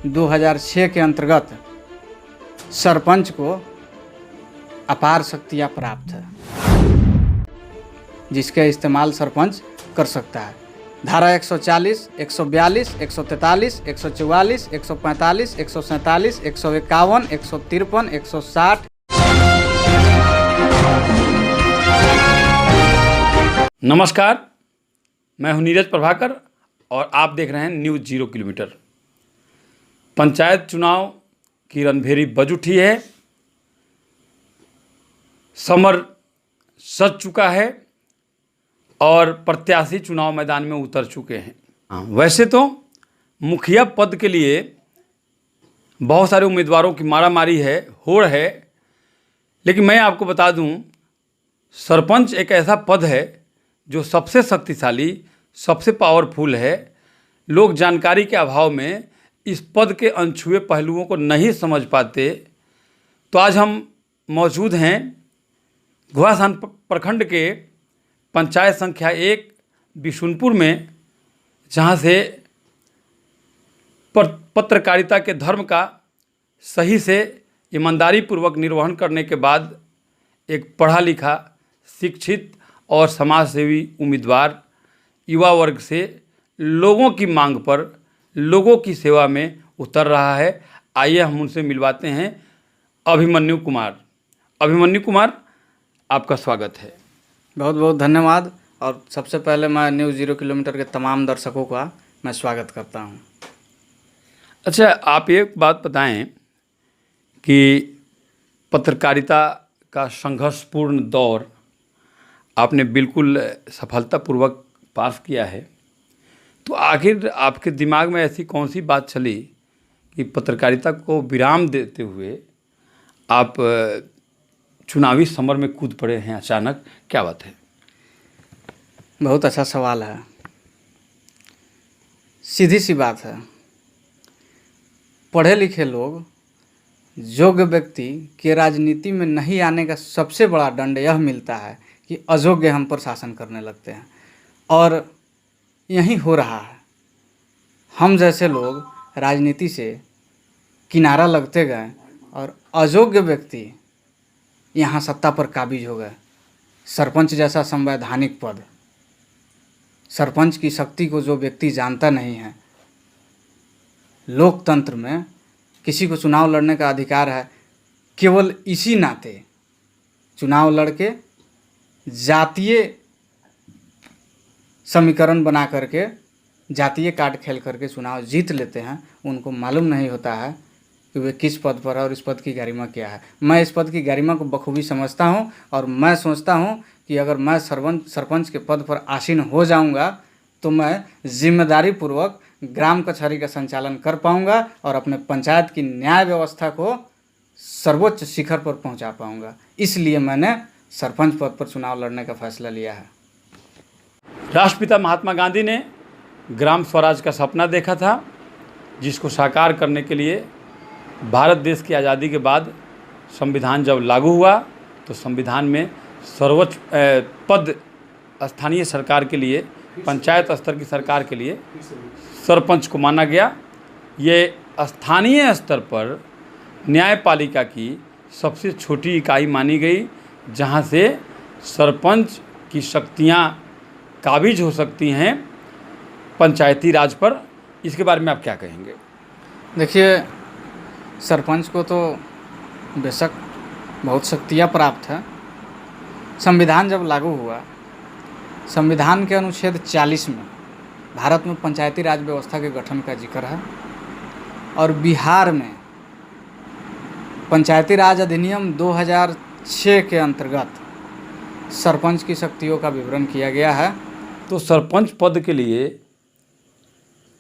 2006 के अंतर्गत सरपंच को अपार शक्तियाँ प्राप्त है, जिसका इस्तेमाल सरपंच कर सकता है। धारा 140, 142, 143, 144, 145, 147, 151, 153, 160। नमस्कार, मैं हूं नीरज प्रभाकर और आप देख रहे हैं न्यूज़ 0 किलोमीटर। पंचायत चुनाव की रणभेरी बज उठी है, समर सज चुका है और प्रत्याशी चुनाव मैदान में उतर चुके हैं। वैसे तो मुखिया पद के लिए बहुत सारे उम्मीदवारों की मारामारी है, होड़ है, लेकिन मैं आपको बता दूं, सरपंच एक ऐसा पद है जो सबसे शक्तिशाली, सबसे पावरफुल है। लोग जानकारी के अभाव में इस पद के अनछुए पहलुओं को नहीं समझ पाते। तो आज हम मौजूद हैं घोड़ासान प्रखंड के पंचायत संख्या 1 बिशुनपुर में, जहां से पत्रकारिता के धर्म का सही से ईमानदारी पूर्वक निर्वहन करने के बाद एक पढ़ा लिखा, शिक्षित और समाजसेवी उम्मीदवार युवा वर्ग से लोगों की मांग पर, लोगों की सेवा में उतर रहा है। आइए हम उनसे मिलवाते हैं। अभिमन्यु कुमार, आपका स्वागत है। बहुत बहुत धन्यवाद। और सबसे पहले मैं न्यूज़ 0 किलोमीटर के तमाम दर्शकों का मैं स्वागत करता हूं। अच्छा, आप एक बात बताएं कि पत्रकारिता का संघर्षपूर्ण दौर आपने बिल्कुल सफलतापूर्वक पास किया है, तो आखिर आपके दिमाग में ऐसी कौन सी बात चली कि पत्रकारिता को विराम देते हुए आप चुनावी समर में कूद पड़े हैं अचानक? क्या बात है? बहुत अच्छा सवाल है। सीधी सी बात है, पढ़े लिखे लोग, योग्य व्यक्ति के राजनीति में नहीं आने का सबसे बड़ा दंड यह मिलता है कि अयोग्य हम पर शासन करने लगते हैं, और यही हो रहा है। हम जैसे लोग राजनीति से किनारा लगते गए और अयोग्य व्यक्ति यहाँ सत्ता पर काबिज हो गए। सरपंच जैसा संवैधानिक पद, सरपंच की शक्ति को जो व्यक्ति जानता नहीं है, लोकतंत्र में किसी को चुनाव लड़ने का अधिकार है, केवल इसी नाते चुनाव लड़के जातीय समीकरण बना करके, जातीय कार्ड खेल करके चुनाव जीत लेते हैं। उनको मालूम नहीं होता है कि वे किस पद पर है और इस पद की गरिमा क्या है। मैं इस पद की गरिमा को बखूबी समझता हूं और मैं सोचता हूं कि अगर मैं सरपंच के पद पर आसीन हो जाऊंगा तो मैं जिम्मेदारी पूर्वक ग्राम कचहरी का संचालन कर पाऊंगा और अपने पंचायत की न्याय व्यवस्था को सर्वोच्च शिखर पर पहुंचा पाऊंगा। इसलिए मैंने सरपंच पद पर चुनाव लड़ने का फैसला लिया है। राष्ट्रपिता महात्मा गांधी ने ग्राम स्वराज का सपना देखा था, जिसको साकार करने के लिए भारत देश की आज़ादी के बाद संविधान जब लागू हुआ तो संविधान में सर्वोच्च पद स्थानीय सरकार के लिए, पंचायत स्तर की सरकार के लिए सरपंच को माना गया। ये स्थानीय स्तर पर न्यायपालिका की सबसे छोटी इकाई मानी गई, जहाँ से सरपंच की शक्तियाँ काबिज हो सकती हैं पंचायती राज पर। इसके बारे में आप क्या कहेंगे? देखिए, सरपंच को तो बेशक बहुत शक्तियाँ प्राप्त है। संविधान जब लागू हुआ, संविधान के अनुच्छेद 40 में भारत में पंचायती राज व्यवस्था के गठन का जिक्र है, और बिहार में पंचायती राज अधिनियम 2006 के अंतर्गत सरपंच की शक्तियों का विवरण किया गया है। तो सरपंच पद के लिए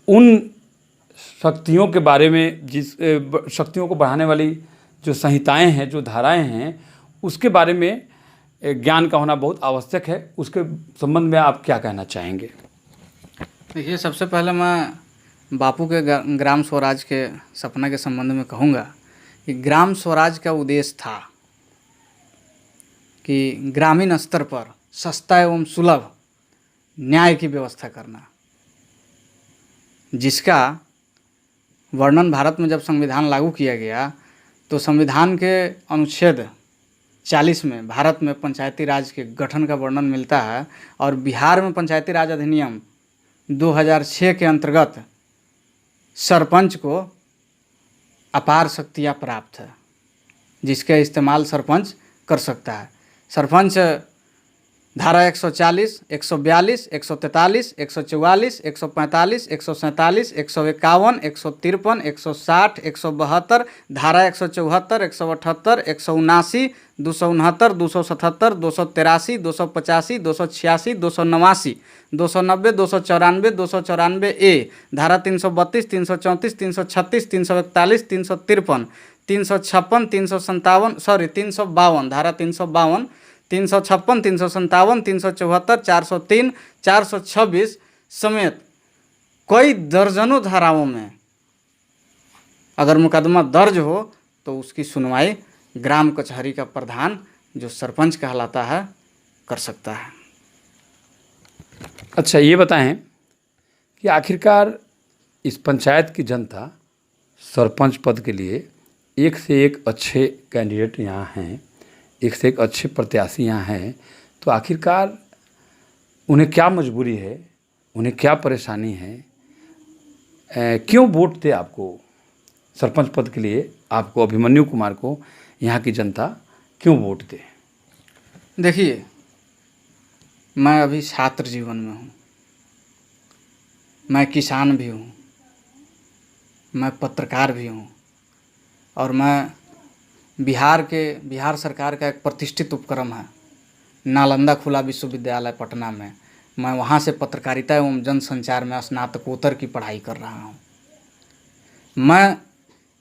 उन शक्तियों के बारे में, जिस शक्तियों को बढ़ाने वाली जो संहिताएं हैं, जो धाराएं हैं, उसके बारे में ज्ञान का होना बहुत आवश्यक है। उसके संबंध में आप क्या कहना चाहेंगे? देखिए, सबसे पहले मैं बापू के ग्राम स्वराज के सपना के संबंध में कहूँगा कि ग्राम स्वराज का उद्देश्य था कि ग्रामीण स्तर पर सस्ता एवं सुलभ न्याय की व्यवस्था करना, जिसका वर्णन भारत में जब संविधान लागू किया गया तो संविधान के अनुच्छेद 40 में भारत में पंचायती राज के गठन का वर्णन मिलता है और बिहार में पंचायती राज अधिनियम 2006 के अंतर्गत सरपंच को अपार शक्तियाँ प्राप्त है, जिसका इस्तेमाल सरपंच कर सकता है। सरपंच धारा 140, 142, 143, 144, 145, 147, 151, 153, 160, 172, धारा 174, 178, 179, 269, 277, 283, 285, 286, 289, 290, 294, 294 ए, धारा 332, 334, 336, 341, 353, 356, 357, सॉरी 352, धारा 352, 356, 357, 374, 403, 426 समेत कई दर्जनों धाराओं में अगर मुकदमा दर्ज हो तो उसकी सुनवाई ग्राम कचहरी का प्रधान जो सरपंच कहलाता है कर सकता है। अच्छा, ये बताएं कि आखिरकार इस पंचायत की जनता सरपंच पद के लिए एक से एक अच्छे कैंडिडेट यहाँ हैं, एक से एक अच्छे प्रत्याशी यहाँ हैं, तो आखिरकार उन्हें क्या मजबूरी है, उन्हें क्या परेशानी है, क्यों वोट दे आपको सरपंच पद के लिए, आपको अभिमन्यु कुमार को यहाँ की जनता क्यों वोट दे? देखिए, मैं अभी छात्र जीवन में हूँ, मैं किसान भी हूँ, मैं पत्रकार भी हूँ और मैं बिहार सरकार का एक प्रतिष्ठित उपक्रम है नालंदा खुला विश्वविद्यालय पटना में, मैं वहाँ से पत्रकारिता एवं जनसंचार में स्नातकोत्तर की पढ़ाई कर रहा हूँ। मैं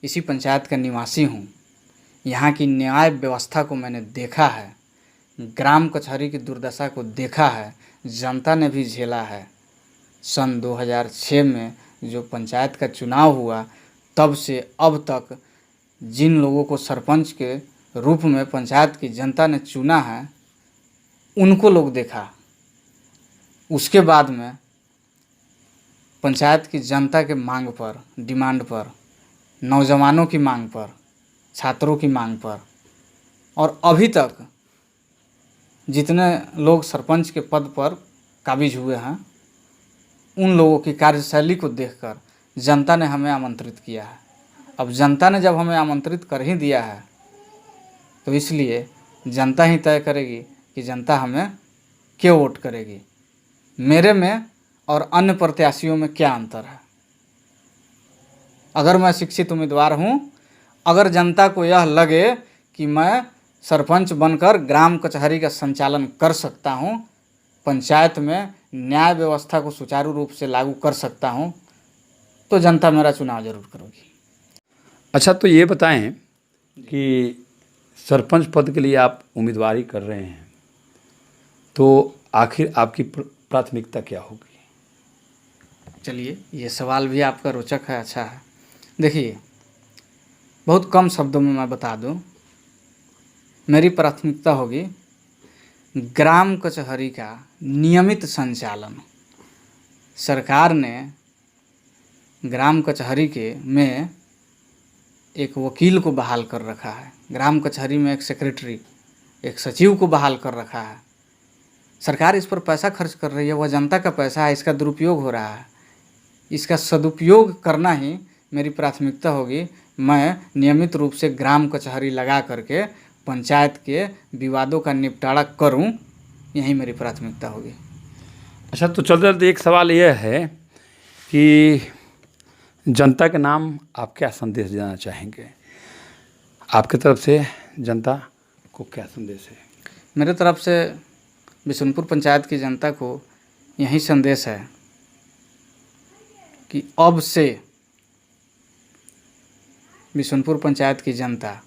इसी पंचायत का निवासी हूँ। यहाँ की न्याय व्यवस्था को मैंने देखा है, ग्राम कचहरी की दुर्दशा को देखा है, जनता ने भी झेला है। सन 2006 में जो पंचायत का चुनाव हुआ तब से अब तक जिन लोगों को सरपंच के रूप में पंचायत की जनता ने चुना है उनको लोग देखा। उसके बाद में पंचायत की जनता के मांग पर, डिमांड पर, नौजवानों की मांग पर, छात्रों की मांग पर और अभी तक जितने लोग सरपंच के पद पर काबिज हुए हैं उन लोगों की कार्यशैली को देखकर जनता ने हमें आमंत्रित किया है। अब जनता ने जब हमें आमंत्रित कर ही दिया है तो इसलिए जनता ही तय करेगी कि जनता हमें क्यों वोट करेगी, मेरे में और अन्य प्रत्याशियों में क्या अंतर है। अगर मैं शिक्षित उम्मीदवार हूँ, अगर जनता को यह लगे कि मैं सरपंच बनकर ग्राम कचहरी का संचालन कर सकता हूँ, पंचायत में न्याय व्यवस्था को सुचारू रूप से लागू कर सकता हूँ, तो जनता मेरा चुनाव जरूर करेगी। अच्छा, तो ये बताएं कि सरपंच पद के लिए आप उम्मीदवारी कर रहे हैं, तो आखिर आपकी प्राथमिकता क्या होगी? चलिए, ये सवाल भी आपका रोचक है, अच्छा है। देखिए, बहुत कम शब्दों में मैं बता दूं, मेरी प्राथमिकता होगी ग्राम कचहरी का नियमित संचालन। सरकार ने ग्राम कचहरी के में एक वकील को बहाल कर रखा है, ग्राम कचहरी में एक सेक्रेटरी, एक सचिव को बहाल कर रखा है। सरकार इस पर पैसा खर्च कर रही है, वह जनता का पैसा है, इसका दुरुपयोग हो रहा है। इसका सदुपयोग करना ही मेरी प्राथमिकता होगी। मैं नियमित रूप से ग्राम कचहरी लगा करके पंचायत के विवादों का निपटारा करूं, यही मेरी प्राथमिकता होगी। अच्छा, तो चलते चलते एक सवाल यह है कि जनता के नाम आप क्या संदेश देना चाहेंगे? आपकी तरफ से जनता को क्या संदेश है? मेरे तरफ से बिशुनपुर पंचायत की जनता को यही संदेश है कि अब से बिशुनपुर पंचायत की जनता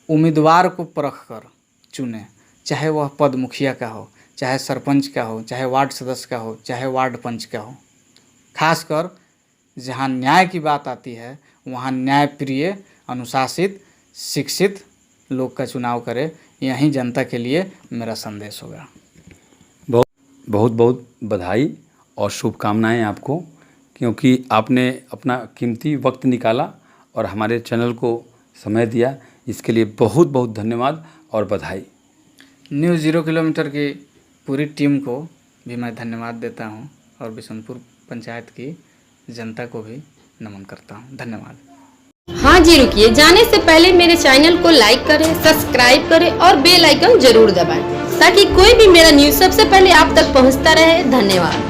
उम्मीदवार को परख कर चुने, चाहे वह पद मुखिया का हो, चाहे सरपंच का हो, चाहे वार्ड सदस्य का हो, चाहे वार्ड पंच का हो। खासकर जहाँ न्याय की बात आती है वहाँ न्यायप्रिय, अनुशासित, शिक्षित लोग का चुनाव करे, यही जनता के लिए मेरा संदेश होगा। बहुत बहुत बधाई और शुभकामनाएं आपको क्योंकि आपने अपना कीमती वक्त निकाला और हमारे चैनल को समय दिया। इसके लिए बहुत बहुत धन्यवाद और बधाई। न्यूज़ 0 किलोमीटर की पूरी टीम को भी मैं धन्यवाद देता हूं और बिशनपुर पंचायत की जनता को भी नमन करता हूं। धन्यवाद। हाँ जी, रुकिए, जाने से पहले मेरे चैनल को लाइक करें, सब्सक्राइब करें और बेल आइकन जरूर दबाएं ताकि कोई भी मेरा न्यूज़ सबसे पहले आप तक पहुंचता रहे। धन्यवाद।